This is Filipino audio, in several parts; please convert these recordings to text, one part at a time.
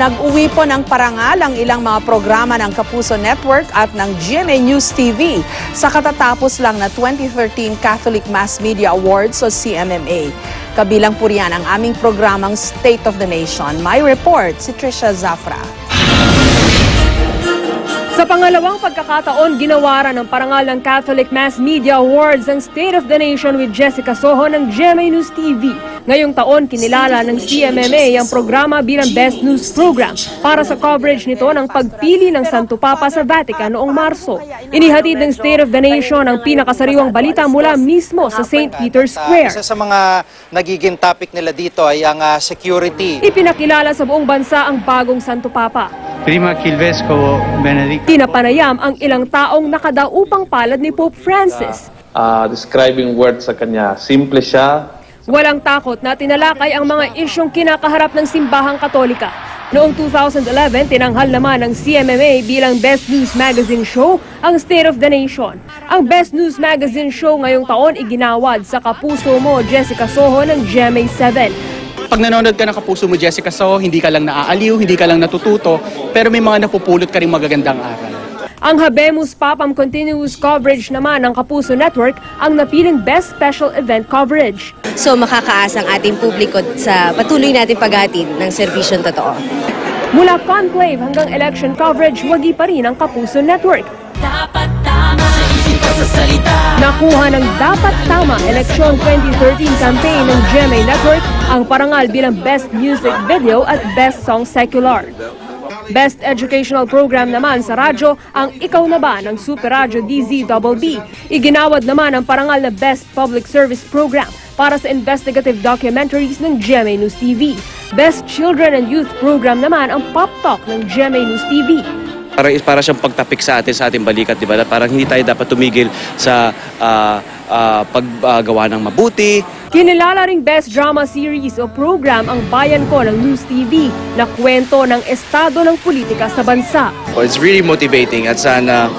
Nag-uwi po ng parangal ang ilang mga programa ng Kapuso Network at ng GMA News TV sa katatapos lang na 2013 Catholic Mass Media Awards o CMMA. Kabilang po riyan ang aming programang State of the Nation. May report si Trisha Zafra. Sa pangalawang pagkakataon, ginawaran ng parangal ng Catholic Mass Media Awards ang State of the Nation with Jessica Soho ng GMA News TV. Ngayong taon, kinilala ng CMMA ang programa bilang Best News Program para sa coverage nito ng pagpili ng Santo Papa sa Vatican noong Marso. Inihatid ng State of the Nation ang pinakasariwang balita mula mismo sa St. Peter's Square. Isa sa mga nagiging topic nila dito ay ang security. Ipinakilala sa buong bansa ang bagong Santo Papa. Prima che il Vescovo Benedicto. Tinapanayam ang ilang taong nakadaupang palad ni Pope Francis. Describing word sa kanya, simple siya. Walang takot na tinalakay ang mga isyong kinakaharap ng simbahang Katolika. Noong 2011, tinanghal naman ng CMMA bilang Best News Magazine Show ang State of the Nation. Ang Best News Magazine Show ngayong taon iginawad sa Kapuso Mo, Jessica Soho ng GMA7. Pag nanonood ka ng Kapuso Mo, Jessica Soho, hindi ka lang naaaliw, hindi ka lang natututo, pero may mga napupulot ka rin magagandang aral. Ang Habemus Papam Continuous Coverage naman ng Kapuso Network ang napiling Best Special Event Coverage. So makakaasa ang ating publiko sa patuloy natin paghatid ng serbisyong totoo. Mula conclave hanggang election coverage, wagi pa rin ang Kapuso Network. Nakuha ng Dapat Tama Eleksyon 2013 campaign ng GMA Network ang parangal bilang Best Music Video at Best Song Secular. Best Educational Program naman sa radyo ang Ikaw Na Ba ng Super Radio DZBB. Iginawad naman ang parangal na Best Public Service Program para sa investigative documentaries ng GMA News TV. Best Children and Youth Program naman ang Pop Talk ng GMA News TV. Para siyang pagtapik sa ating balikat, di ba? Parang hindi tayo dapat tumigil sa paggawa ng mabuti. Kinilala ring Best Drama Series o Program ang Bayan Ko ng News TV na kwento ng estado ng politika sa bansa. It's really motivating at sana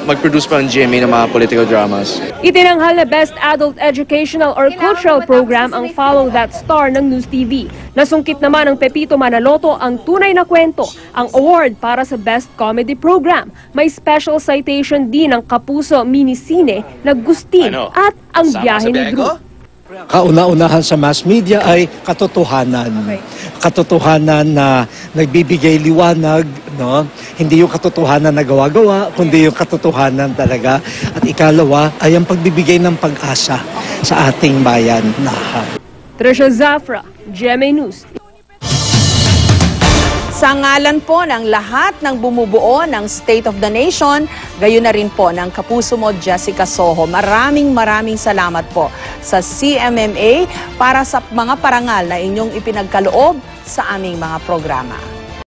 mag-produce pa ng GMA ng mga political dramas. Itinanghal na Best Adult Educational or Cultural Program ang Follow That Star ng News TV. Nasungkit naman ng Pepito Manaloto ang Tunay na Kwento, ang award para sa Best Comedy Program. May special citation din ng Kapuso Minisine na Gustin at Ang Biyahe ni Gru. Kauna-unahan sa mass media ay katotohanan. Katotohanan na nagbibigay liwanag, no? Hindi yung katotohanan na gawa-gawa, kundi yung katotohanan talaga. At ikalawa ay ang pagbibigay ng pag-asa sa ating bayan. Trisha Zafra, GMA News. Sa ngalan po ng lahat ng bumubuo ng State of the Nation, gayon na rin po ng Kapuso Mo, Jessica Soho. Maraming salamat po sa CMMA para sa mga parangal na inyong ipinagkaloob sa aming mga programa.